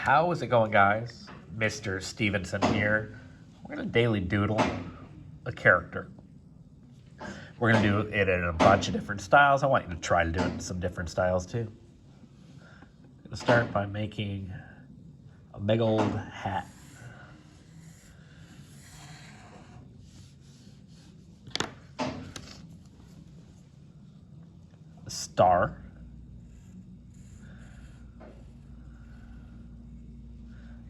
How is it going, guys? Mr. Stevenson here. We're going to daily doodle a character. We're going to do it in a bunch of different styles. I want you to try to do it in some different styles too. I'm going to start by making a big old hat. A star.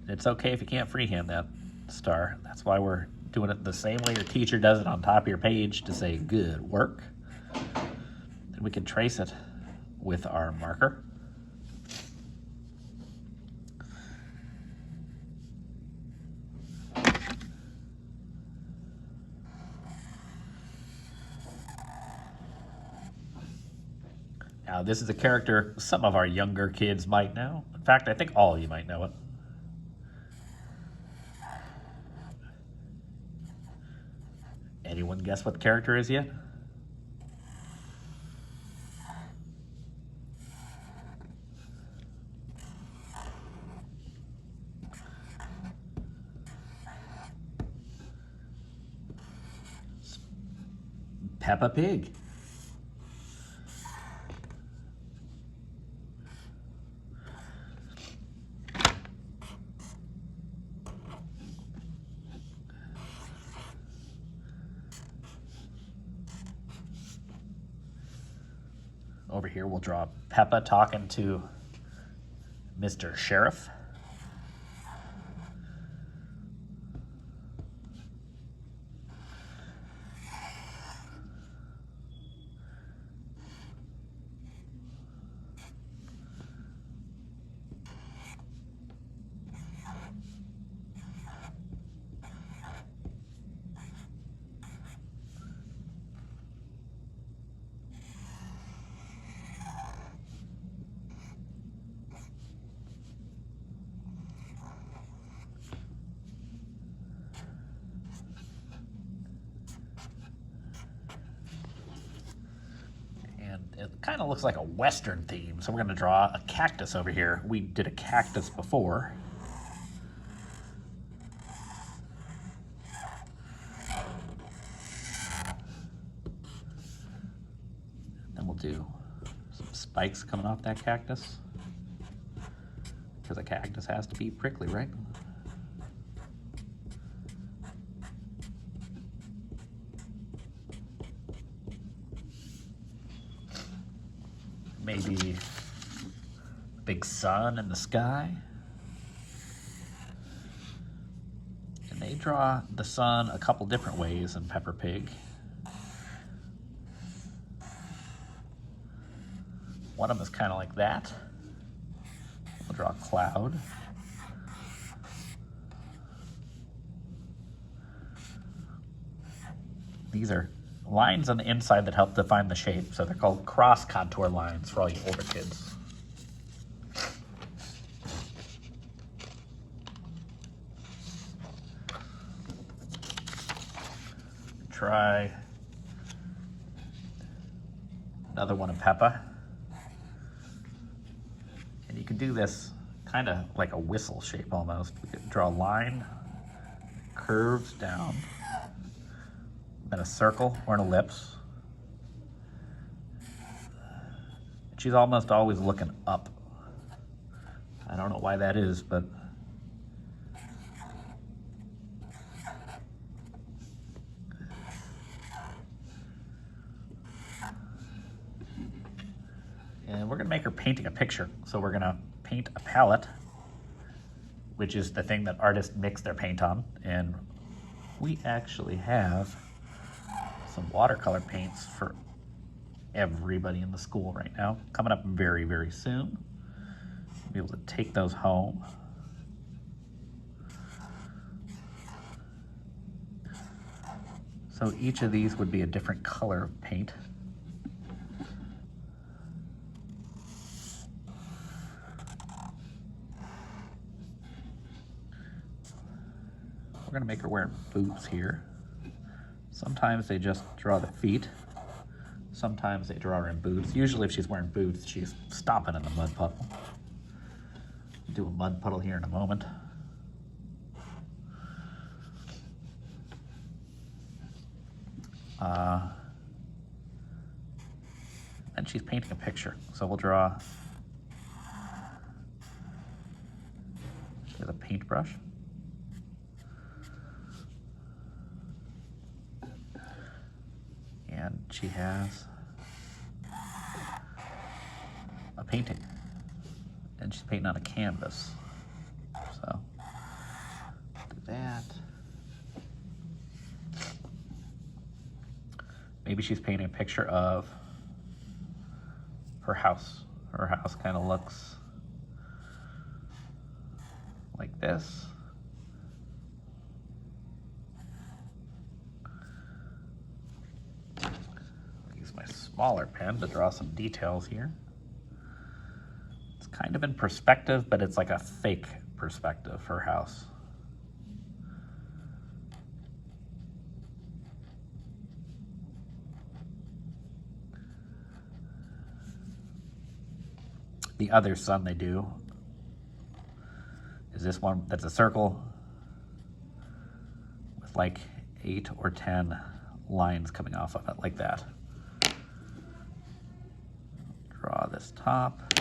It's okay if you can't freehand that star. That's why we're doing it the same way your teacher does it on top of your page to say good work. Then we can trace it with our marker. Now this is a character some of our younger kids might know. In fact, I think all of you might know it. Anyone guess what the character is yet? Peppa Pig. Over here, we'll draw Peppa talking to Mr. Sheriff. It kind of looks like a Western theme, so we're going to draw a cactus over here. We did a cactus before. Then we'll do some spikes coming off that cactus, because a cactus has to be prickly, right? Maybe a big sun in the sky. And they draw the sun a couple different ways in Peppa Pig. One of them is kind of like that. We'll draw a cloud. These are lines on the inside that help define the shape, so they're called cross contour lines for all you older kids. Try another one of Peppa. And you can do this kind of like a whistle shape almost. We could draw a line, curves down, then a circle or an ellipse. She's almost always looking up. I don't know why that is, but and we're gonna make her painting a picture. So we're gonna paint a palette, which is the thing that artists mix their paint on. And we actually have some watercolor paints for everybody in the school right now. Coming up very, very soon. We'll be able to take those home. So each of these would be a different color of paint. We're gonna make her wear boots here. Sometimes they just draw the feet. Sometimes they draw her in boots. Usually if she's wearing boots, she's stomping in the mud puddle. Do a mud puddle here in a moment. And she's painting a picture. So we'll draw with a paintbrush. And she has a painting. And she's painting on a canvas. So do that. Maybe she's painting a picture of her house. Her house kind of looks like this. Use my smaller pen to draw some details here. It's kind of in perspective, but it's like a fake perspective, her house. The other sun they do is this one that's a circle with like 8 or 10 lines coming off of it, like that. Draw this top.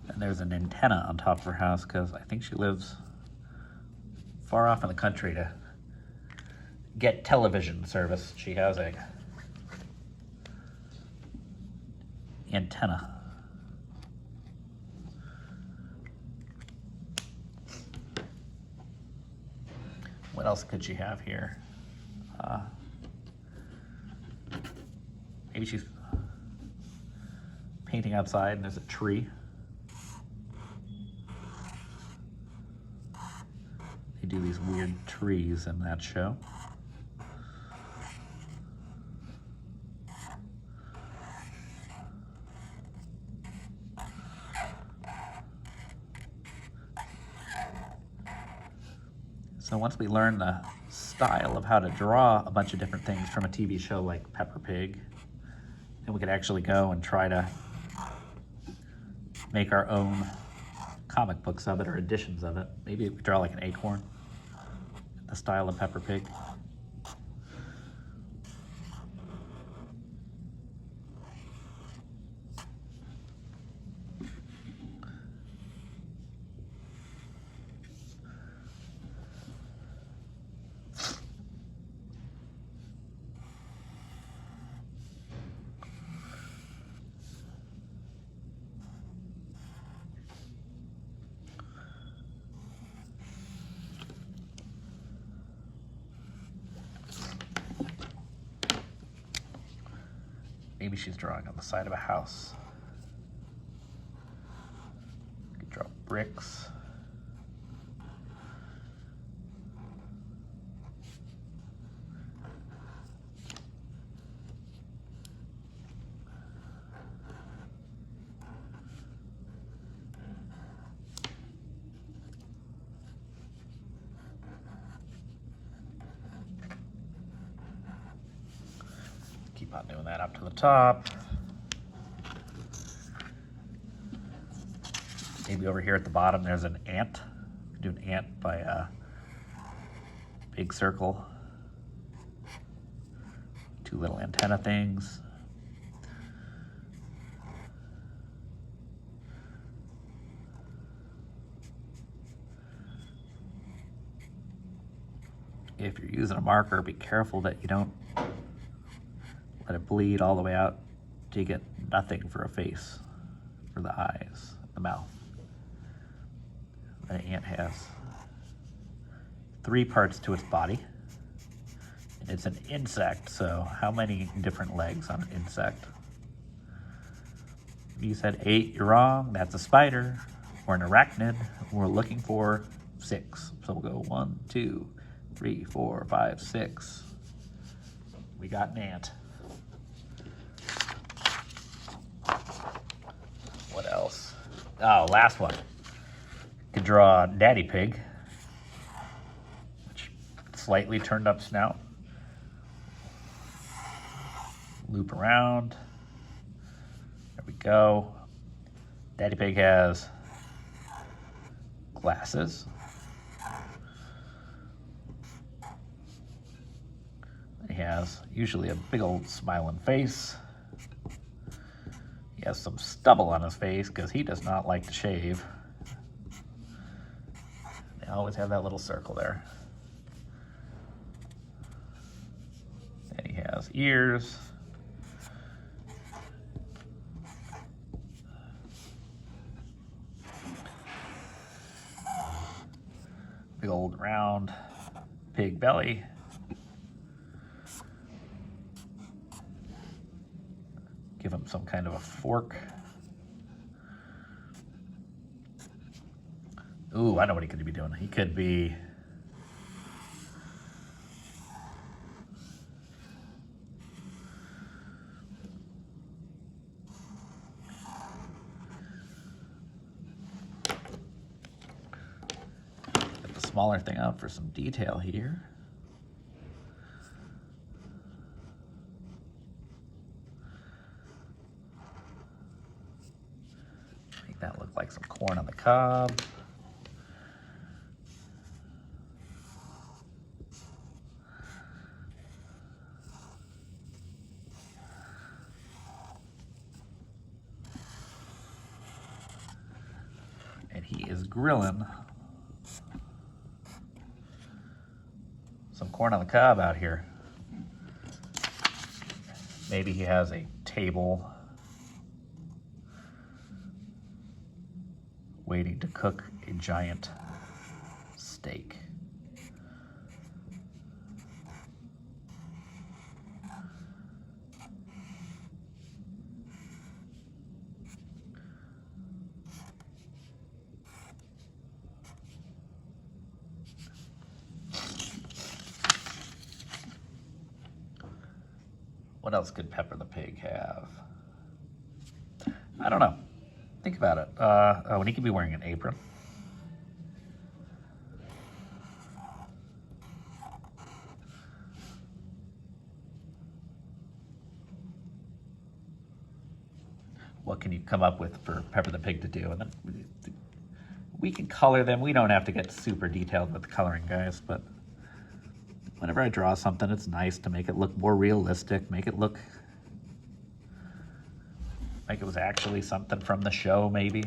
And there's an antenna on top of her house because I think she lives far off in the country to get television service. She has a antenna. What else could she have here? Maybe she's painting outside and there's a tree. They do these weird trees in that show. So once we learn the style of how to draw a bunch of different things from a TV show like Peppa Pig, then we could actually go and try to make our own comic books of it or editions of it. Maybe we could draw like an acorn, the style of Peppa Pig. Maybe she's drawing on the side of a house. You could draw bricks. Keep on doing that up to the top. Maybe over here at the bottom there's an ant. Do an ant by a big circle. 2 little antenna things. If you're using a marker, be careful that you don't let it bleed all the way out till you get nothing for a face, for the eyes, the mouth. The ant has 3 parts to its body. It's an insect, so how many different legs on an insect? If you said 8, you're wrong. That's a spider or an arachnid. We're looking for 6. So we'll go 1, 2, 3, 4, 5, 6. We got an ant. What else? Oh, last one. You could draw Daddy Pig, which slightly turned up snout. Loop around. There we go. Daddy Pig has glasses. He has usually a big old smiling face. He has some stubble on his face because he does not like to shave. They always have that little circle there. And he has ears. Big old round pig belly. Give him some kind of a fork. Ooh, I know what he could be doing. He could be get the smaller thing out for some detail here. Make that look like some corn on the cob. And he is grilling some corn on the cob out here. Maybe he has a table waiting to cook a giant steak. What else could Peppa the Pig have? I don't know. Think about it. Oh, and he could be wearing an apron. What can you come up with for Peppa the Pig to do? And then we can color them. We don't have to get super detailed with the coloring, guys, but whenever I draw something, it's nice to make it look more realistic, make it look like it was actually something from the show, maybe.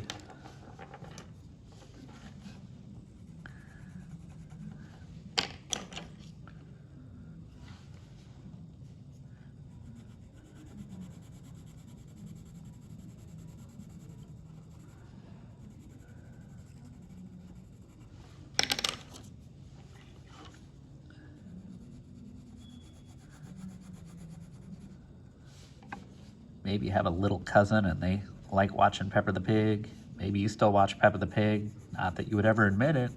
Maybe you have a little cousin and they like watching Peppa the Pig. Maybe you still watch Peppa the Pig. Not that you would ever admit it.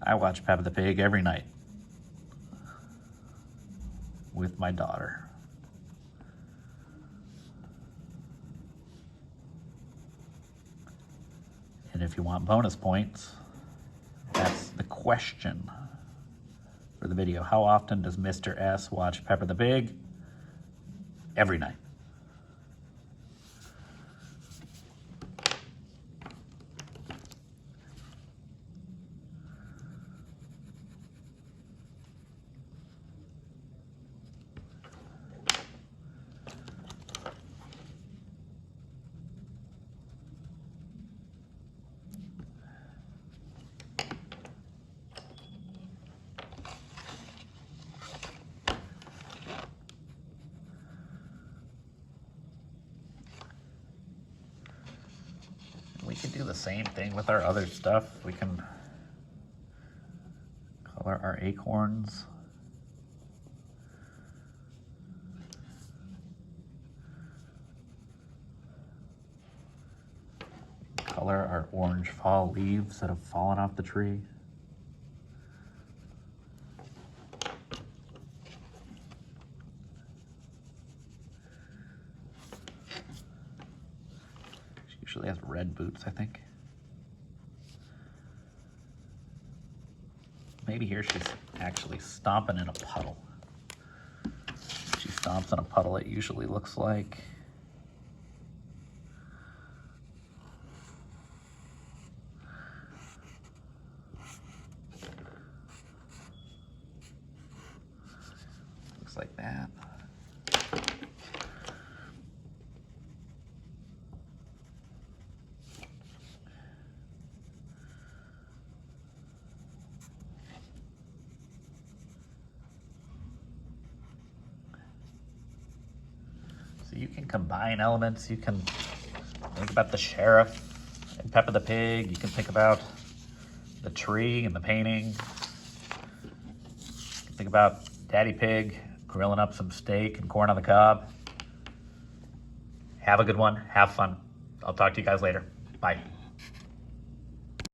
I watch Peppa the Pig every night with my daughter. And if you want bonus points, that's the question for the video. How often does Mr. S watch Peppa the Pig? Every night. We can do the same thing with our other stuff. We can color our acorns. Color our orange fall leaves that have fallen off the tree. Usually has red boots, I think. Maybe here she's actually stomping in a puddle. She stomps in a puddle, it usually looks like. like that. So you can combine elements. You can think about the sheriff and Peppa the Pig. You can think about the tree and the painting. Think about Daddy Pig grilling up some steak and corn on the cob. Have a good one. Have fun. I'll talk to you guys later. Bye.